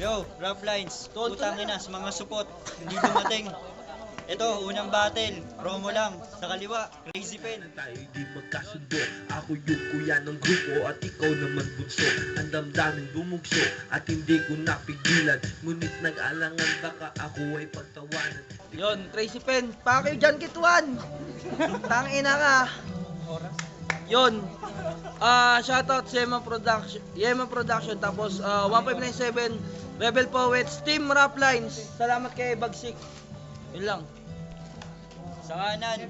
Yo, rough lines. Utangin na sa mga supot. Hindi dumating. Ito, unang battle. Promo lang. Sa kaliwa, Crazy Pen. Tayo di magkasundo. Ako yung kuya ng grupo at ikaw naman bunso. Ang damdamin bumugso at hindi ko napigilan. Ngunit nag-alangan baka ako ay pagtawanan. Yon, Crazy Pen, pa kayo dyan, Kituan. Tangina ka. Yon. Shoutout sa Yema Production, tapos 1597 Rebel Poets, Team Rap Lines. Salamat kay Bagsik. Yun lang. Sa kanan,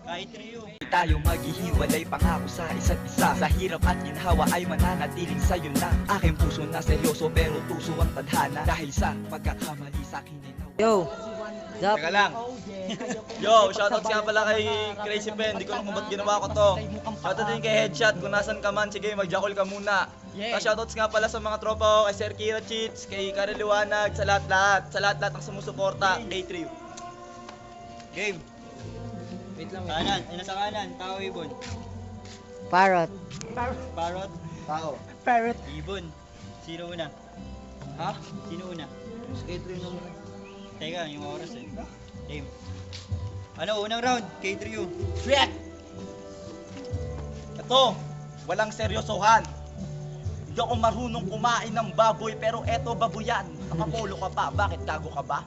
kahit Rio. Tayo maghihiwalay pangako sa isa't isa. Sa hirap at ginhawa ay mananatiling sa'yo na. Aking puso na seryoso pero tuso ang tadhana. Dahil sa pagkakamali sa'kin ay Yo. Zap. Teka lang. Yo, shoutout nga pala kay Crazy Pen. Di ko alam kung ba't ginawa ko to. Shoutout din kay Headshot. Kung nasan ka man, sige, mag-jackal ka muna. Shoutouts nga pala sa mga tropa ko, kay Sir Kira Cheats, kay Karel Liwanag, sa lahat-lahat. Sa lahat-lahat ng sumusuporta, kay Trio. Game. Wait lang. Kanan, nasa kanan, Tao Ibon. Parrot. Parrot, Tao. Parrot. Ibon. Sino una? Ha? Sino una? Skate rin naman. Teka, yung oras eh. Game. Ano, unang round, K3U. Ito, walang seryosohan. Hindi ako marunong kumain ng baboy, pero eto baboyan. Nakapolo ka pa, bakit gago ka ba?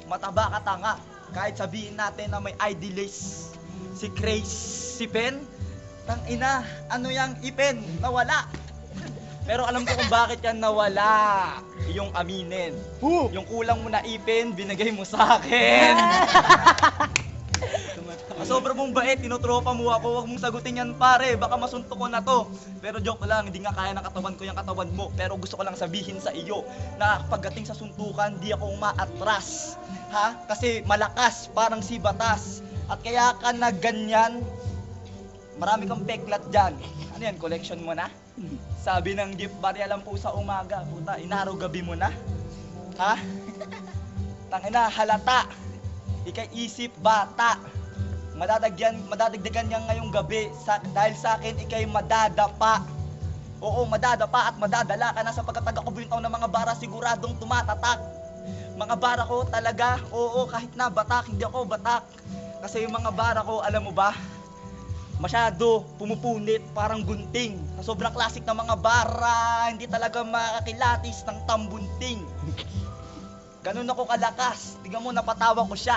Mataba ka tanga. Kahit sabihin natin na may ID list si Crazy Pen, tangina, ano yang ipen? Nawala. Pero alam ko kung bakit yan nawala. Iyong aminin. Yung kulang mo na ipin, binigay mo sa akin. Sobra mong bait, tinutropa mo ako. Huwag mong sagutin yan pare, baka masuntok ko na to. Pero joke lang, hindi nga kaya ng katawan ko yung katawan mo. Pero gusto ko lang sabihin sa iyo na pagdating sa suntukan, di ako umaatras. Ha? Kasi malakas, parang si Batas. At kaya ka na ganyan, marami kang peklat dyan. Ano yan, collection mo na? Sabi ng gift barya lang po sa umaga. Puta, inaraw gabi mo na? Ha? Tangina, halata. Ikay isip bata. Madadagdagan niya ngayong gabi dahil sa akin ikay madadapa. Oo, madadapa at madadala ka na sa pagkataga-kubuyong taon ng mga bara siguradong tumatatak. Mga bara ko talaga, oo, kahit na batak, hindi ako batak. Kasi yung mga bara ko, alam mo ba, masyado pumupunit, parang gunting. Sa sobrang classic na mga bara, hindi talaga makakilatis ng tambunting. Ganun ako kalakas, tingnan mo napatawa ko siya.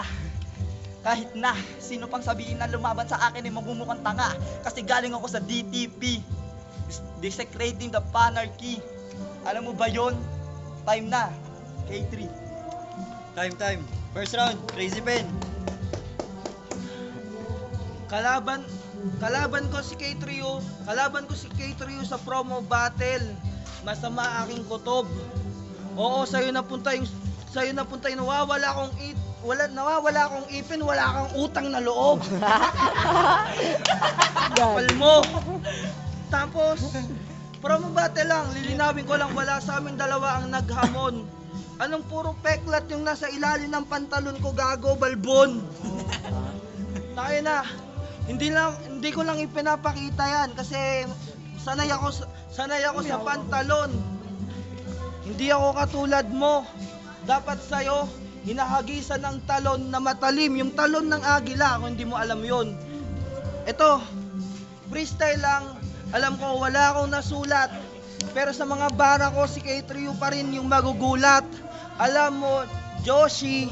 Kahit na, sino pang sabihin na lumaban sa akin ay magmumukhang tanga. Kasi galing ako sa DTP, Desecrating the Panarchy. Alam mo ba yon? Time na, K3. Time. First round, Crazy Pen. Kalaban ko si K3U. Kalaban ko si K3U sa promo battle. Masama aking kutob. Oo, sa'yo napunta yung nawawala akong ipin, wala kang utang na loob. Kapal mo. Tapos, promo battle lang, lilinawin ko lang, wala sa amin dalawa ang naghamon. Anong puro peklat yung nasa ilalim ng pantalon ko, gago, balbon. Tayo na. Hindi ko lang ipinapakita yan kasi sanay ako sa pantalon. Hindi ako katulad mo. Dapat sa'yo, hinahagisan ng talon na matalim, yung talon ng agila, kung hindi mo alam yon. Ito, freestyle lang, alam ko wala akong nasulat, pero sa mga bara ko, si K3U pa rin yung magugulat. Alam mo, Joshi,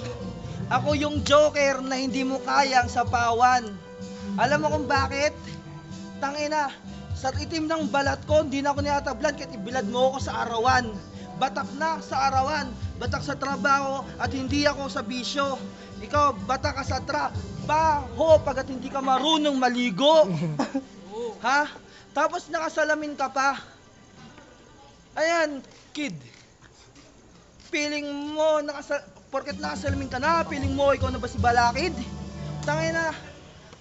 ako yung joker na hindi mo kayang sapawan. Alam mo kung bakit? Tangina, sa itim ng balat ko, hindi na ako niyatablan kahit ibilad mo ako sa arawan. Batak na sa arawan, batak sa trabaho at hindi ako sa bisyo. Ikaw, batak ka sa trabaho pagkat hindi ka marunong maligo. Ha? Tapos nakasalamin ka pa. Ayan, kid. Feeling mo, porket nakasalamin ka na, feeling mo ikaw na ba si Balakid? Tangina.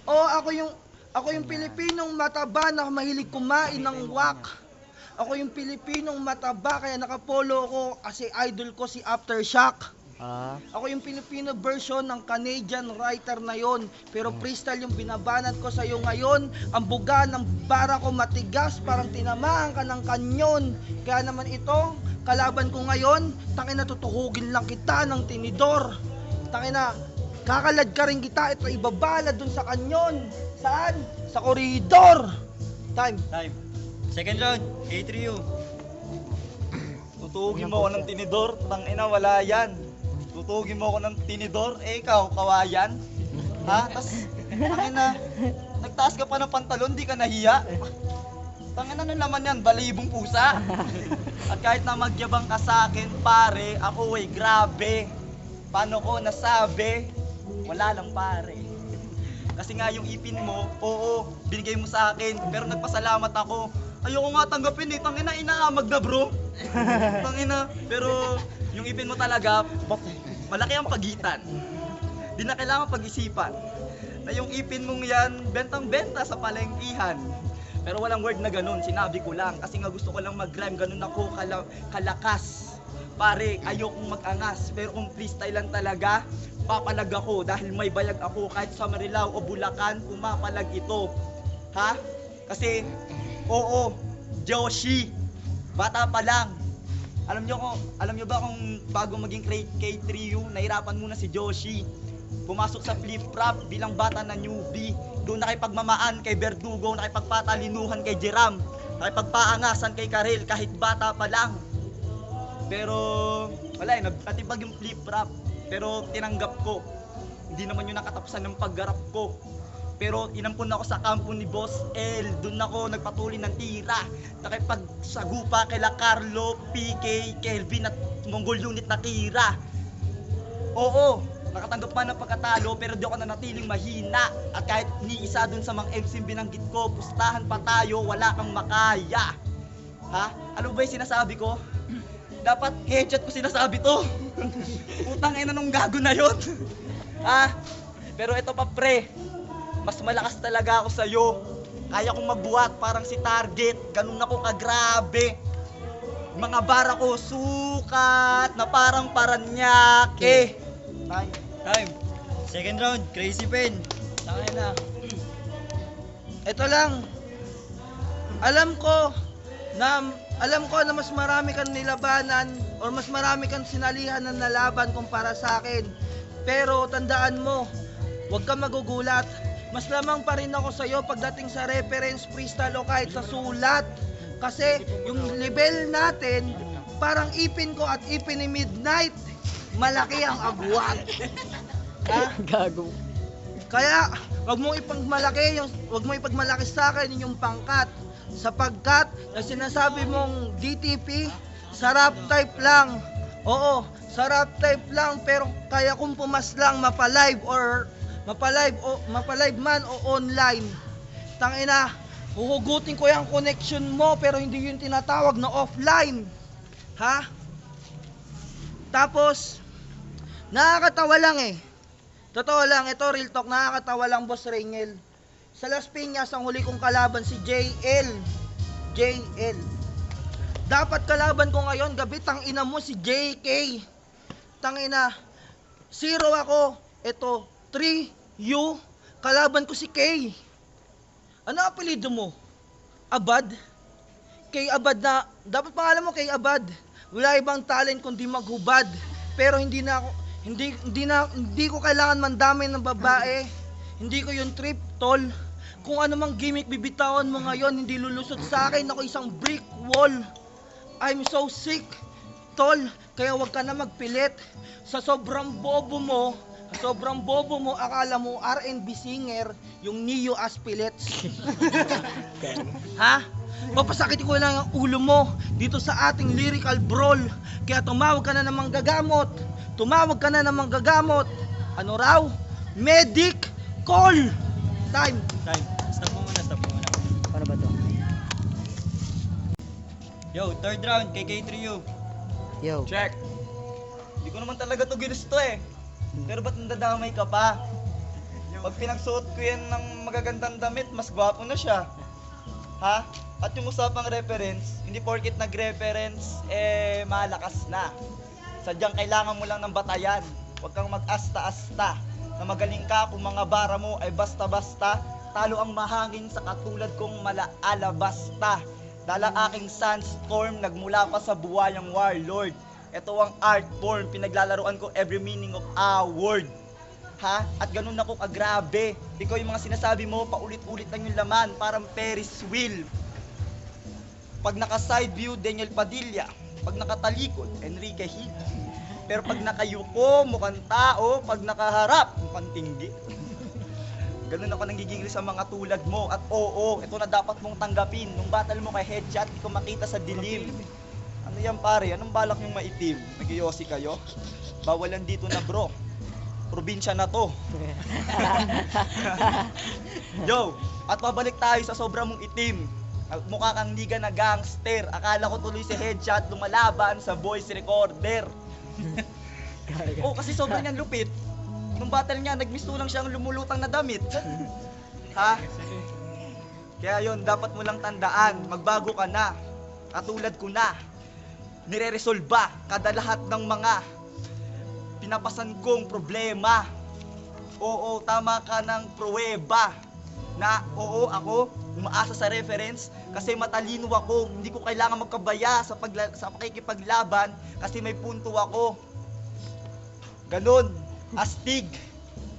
Ako yung Pilipinong mataba na mahilig kumain ng wak. Ako yung Pilipinong mataba kaya nakapolo ko kasi idol ko si Aftershock. Ako yung Filipino version ng Canadian writer na yon. Pero freestyle yung binabanat ko sa'yo ngayon. Ang buga ng bara ko matigas, parang tinamaan ka ng kanyon. Kaya naman ito, kalaban ko ngayon, tangina tutuhugin lang kita ng tinidor. Tangina, kakalad ka rin kita, ito ibabala dun sa kanyon. Saan? Sa koridor. Time. Time. Second round, K3U. Tutugin mo ako ng tinidor, tangina wala yan. Tutugin mo ako ng tinidor, ikaw, kawayan. Ha? Tas, tangina, nagtaas ka pa ng pantalon, di ka nahiya. Tangina ano naman yan, balibong pusa. At kahit na magyabang ka sa akin, pare, ako grabe. Paano ko nasabi? Wala lang pare. Kasi nga yung ipin mo, oo, binigay mo sa akin, pero nagpasalamat ako. Ayoko nga tanggapin eh, tangina inaamag na bro. Tangina, pero yung ipin mo talaga, malaki ang pagitan. Di na kailangan pag-isipan. Na yung ipin mong yan, bentang-benta sa palengkihan. Pero walang word na ganun, sinabi ko lang. Kasi nga gusto ko lang mag-rhyme, ganun ako kalakas. Pare, ayokong mag-angas, pero kung freestyle lang talaga, papalag ako dahil may bayag ako kahit sa Marilao o Bulacan, pumapalag ito. Ha? Kasi, oo, Joshi, bata pa lang. Alam nyo ba kung bago maging K3U, nahirapan muna si Joshi. Pumasok sa flip-flop bilang bata na newbie. Doon nakipagmamaan kay Verdugo, nakipagpatalinuhan kay Jeram, nakipagpaangasan kay Karel kahit bata pa lang. Pero wala eh, natipag yung flip-flop. Pero tinanggap ko. Hindi naman yung nakatapusan ng paggarap ko. Pero inampun ako sa kampo ni Boss L. Doon ako nagpatuloy ng tira. Nakipagsagupa kay Carlo, PK, Kelvin at Mongol unit na tira. Oo, nakatanggap pa ng pagkatalo pero di ako nanatiling mahina. At kahit ni isa dun sa mga MC binanggit ko, pustahan pa tayo, wala kang makaya. Ha? Ano ba yung sinasabi ko? Dapat headshot ko sinasabi to. Putang ina nung gago na yun. Ha? Pero ito pa pre, mas malakas talaga ako sa'yo. Kaya kong magbuhat parang si Target, ganun ako kagrabe. Mga bara ko sukat na parang Paranaque. Time. Time. Second round, Crazy Pen. Tangina. Ito lang. Alam ko na mas marami kang nilabanan or mas marami kang sinalihan na nalaban kumpara sa akin. Pero tandaan mo, huwag kang magugulat. Mas lamang pa rin ako sa'yo pagdating sa reference, freestyle o kahit sa sulat. Kasi yung level natin, parang ipin ko at ipin ni Midnight, malaki ang agwat. Ha? Gago. Kaya, wag mo ipagmalaki sa akin yung pangkat. Sapagkat, na sinasabi mong DTP, sarap type lang. Oo, sarap type lang, pero kaya kong pumaslang mapalive man o online. Tangina, huhugutin ko yung connection mo, pero hindi yung tinatawag na offline. Ha? Tapos, nakakatawa lang eh. Totoo lang, ito real talk, nakakatawa lang Boss Rangel. Sa Las Piñas, ang huli kong kalaban si JL. Dapat kalaban ko ngayon, gabi tangina mo si JK. Tangina, 0 ako. Ito, 3U. Kalaban ko si K. Ano apelido mo? Abad? K Abad na, dapat pangalan mo K Abad. Wala ibang talent kundi maghubad. Pero hindi ko kailangan mandamay ng babae. Hindi ko yung trip, tol. Kung ano mang gimmick bibitawan mo ngayon, hindi lulusot sa akin. Ako isang brick wall. I'm so sick, tol. Kaya wag ka na magpilit. Sa sobrang bobo mo, akala mo R&B singer, yung Neo Aspilets. Ha? Papasakit ko lang ang ulo mo dito sa ating lyrical brawl. Kaya tumawag ka na ng manggagamot. Ano raw? Medic call! Time! Time. Stop mo muna. Paano ba to? Yo, third round, K3U. Yo. Check. Hindi ko naman talaga to ginusto eh. Pero ba't nadadamay ka pa? Pag pinagsuot ko yan ng magagandang damit, mas gwapo na siya. Ha? At yung usapang reference, hindi porkit nag-reference, malakas na. Sadyang kailangan mo lang ng batayan. Huwag kang mag-asta-asta. Na magaling ka kung mga bara mo ay basta-basta. Talo ang mahangin sa katulad kong malaalabasta. Dahil ang aking sunstorm nagmula pa sa buwayang warlord. Ito ang art form, pinaglalaruan ko every meaning of a word. Ha? At ganun ako kagrabe. Ikaw yung mga sinasabi mo, paulit-ulit lang yung laman, parang Ferris wheel. Pag naka-side view, Daniel Padilla. Pag nakatalikod, Enrique Hill. Pero pag nakayuko, mukhang tao. Pag nakaharap, mukhang tinggi. Ganun ako nanggigigil sa mga tulad mo. At oo, ito na dapat mong tanggapin. Nung battle mo kay Headshot, di ko makita sa dilim. Ano yan pare? Anong balak yung maitim? Nag-iossi kayo? Bawalan dito na bro. Probinsya na to. Yo, at pabalik tayo sa sobra mong itim. Mukha kang liga na gangster. Akala ko tuloy si Headshot lumalaban sa voice recorder. Oh, kasi sobrang niyang lupit. Nung battle niya, nagmisto lang siyang lumulutang na damit. Ha? Kaya yun, dapat mo lang tandaan, magbago ka na. Katulad ko na. Nire-resolba kada lahat ng mga pinapasan kong problema. Oo, tama ka ng pruweba. Na oo, ako umaasa sa reference kasi matalino ako. Hindi ko kailangan magkabaya sa pakikipaglaban kasi may punto ako. Ganon, astig.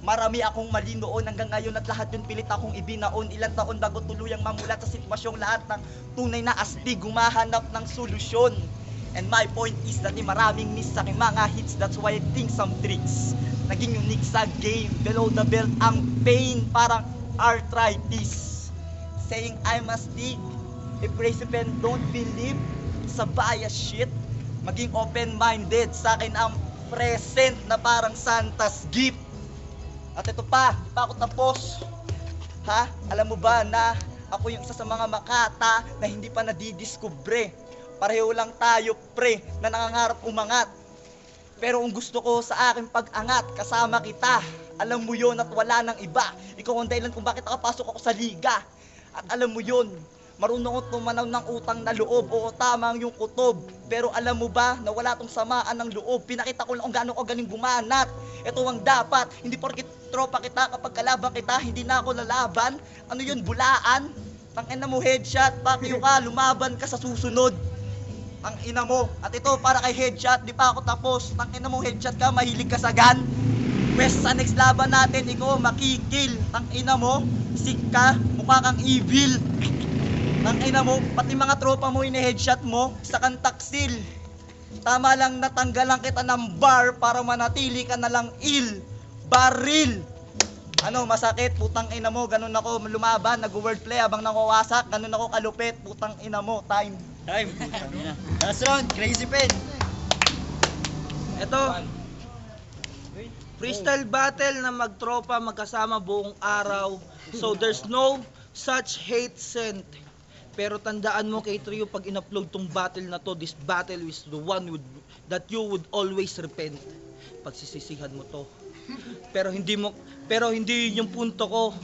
Marami akong mali noon hanggang ngayon at lahat yun pilit akong ibinaon. Ilang taon bago tuluyang mamulat sa sitwasyong lahat ng tunay na astig gumahanap ng solusyon. And my point is that maraming miss sa aking mga hits. That's why I think some tricks naging unique sa game. Below the belt ang pain parang arthritis. Saying I'm astig. If recipients don't believe sa bias shit, maging open-minded. Sa akin ang present na parang Santa's gift. At ito pa, di pa ako tapos. Ha? Alam mo ba na ako yung isa sa mga makata na hindi pa nadidiskubre. Pareho lang tayo pre na nangangarap umangat. Pero kung gusto ko sa aking pag-angat, kasama kita. Alam mo yon at wala nang iba. Ikaw ang dahilan kung bakit nakapasok ako sa liga. At alam mo yon, marunong ako tumanaw ng utang na loob. Oo, tama ang yung kutob. Pero alam mo ba na wala tong samaan ng loob. Pinakita ko lang kung gaano ko galing gumanat. Ito ang dapat. Hindi porkit tropa kita kapag kalaban kita, hindi na ako lalaban. Ano yun, bulaan? Tangina mo Headshot, pakyo ka, lumaban ka sa susunod. Ang ina mo. At ito para kay Headshot, di pa ako tapos. Tangina mo Headshot ka, mahilig ka sa gun. West sa next laban natin, ikaw makikil. Tangina mo, sick ka, mukha kang evil. Tangina mo, pati mga tropa mo ini-headshot mo, isa kang taksil. Tama lang natanggalan kita ng bar para manatili ka na lang baril. Ano, masakit, putang ina mo, ganun ako lumaban, nag-wordplay habang nakuwasak, ganun ako kalupit, putang ina mo, time. Time. Putang ina. Last round, Crazy Pen. Ito, freestyle battle na magtropa, magkasama buong araw. So there's no such hate sent. Pero tandaan mo kay Trio, pag in-upload tong battle na to, this battle is the one that you would always repent. Pagsisisihan mo to. Pero hindi yung punto ko.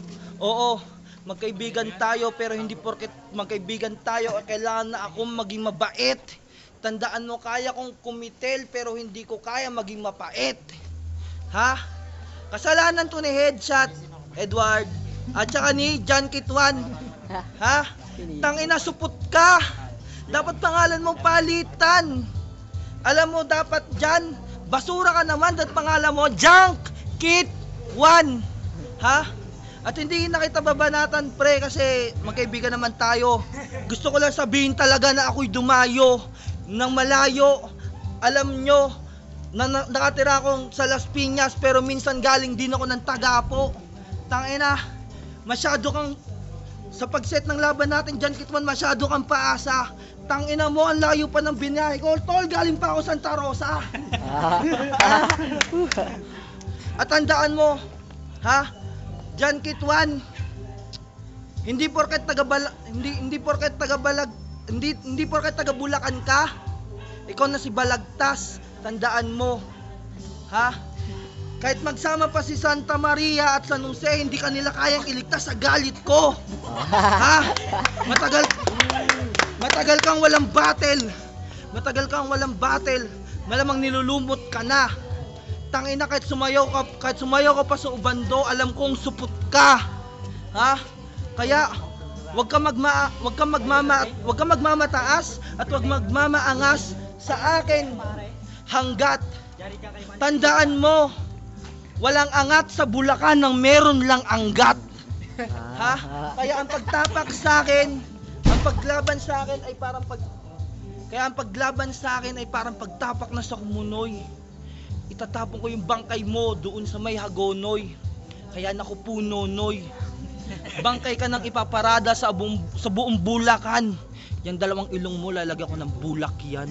Oo, magkaibigan tayo, pero hindi porket magkaibigan tayo kailangan na akong maging mabait. Tandaan mo, kaya kong kumitel pero hindi ko kaya maging mapait. Ha? Kasalanan to ni Headshot, Edward, at saka ni John Kitwan. Ha? Tangina, supot ka. Dapat pangalan mo palitan. Alam mo, dapat dyan, basura ka naman, at pangalan mo, Junk Kit 1. Ha? At hindi na kita babanatan, pre, kasi magkaibigan naman tayo. Gusto ko lang sabihin talaga na ako'y dumayo ng malayo. Alam nyo, nakatira akong sa Las Piñas, pero minsan galing din ako ng Tagapo. Tangina, masyado kang, sa pagset ng laban natin dyan, Kitman, masyado kang paasa. Tangina mo, ang layo pa ng binahe ko. Tol, galing pa ako Santa Rosa. At tandaan mo, ha? Jan Kitwan, hindi porket taga Bulacan ka, ikaw na si Balagtas. Tandaan mo, ha? Kahit magsama pa si Santa Maria at San Jose, hindi kanila kayang iligtas sa galit ko. Ha? Matagal kang walang battle. Malamang nilulumot ka na. Tangina, kahit sumayaw ka pa sa ubando, alam kong supot ka. Ha? Kaya Huwag kang magmamataas at huwag magmamaangas sa akin hanggat tandaan mo, walang angat sa Bulacan ng meron lang anggat. Ha? Kaya ang pagtapak sa akin, ang paglaban sa akin ay parang pagtapak na sa kumunoy. Itatapon ko yung bangkay mo doon sa may hagonoy. Kaya naku po nonoy. Bangkay ka nang ipaparada sa buong Bulacan. Yang dalawang ilong mo lalagyan ko ng bulak yan.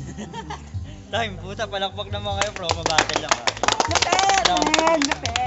Time, puta, palakpak naman kayo, promo battle lang. Lupet! Man, lupet!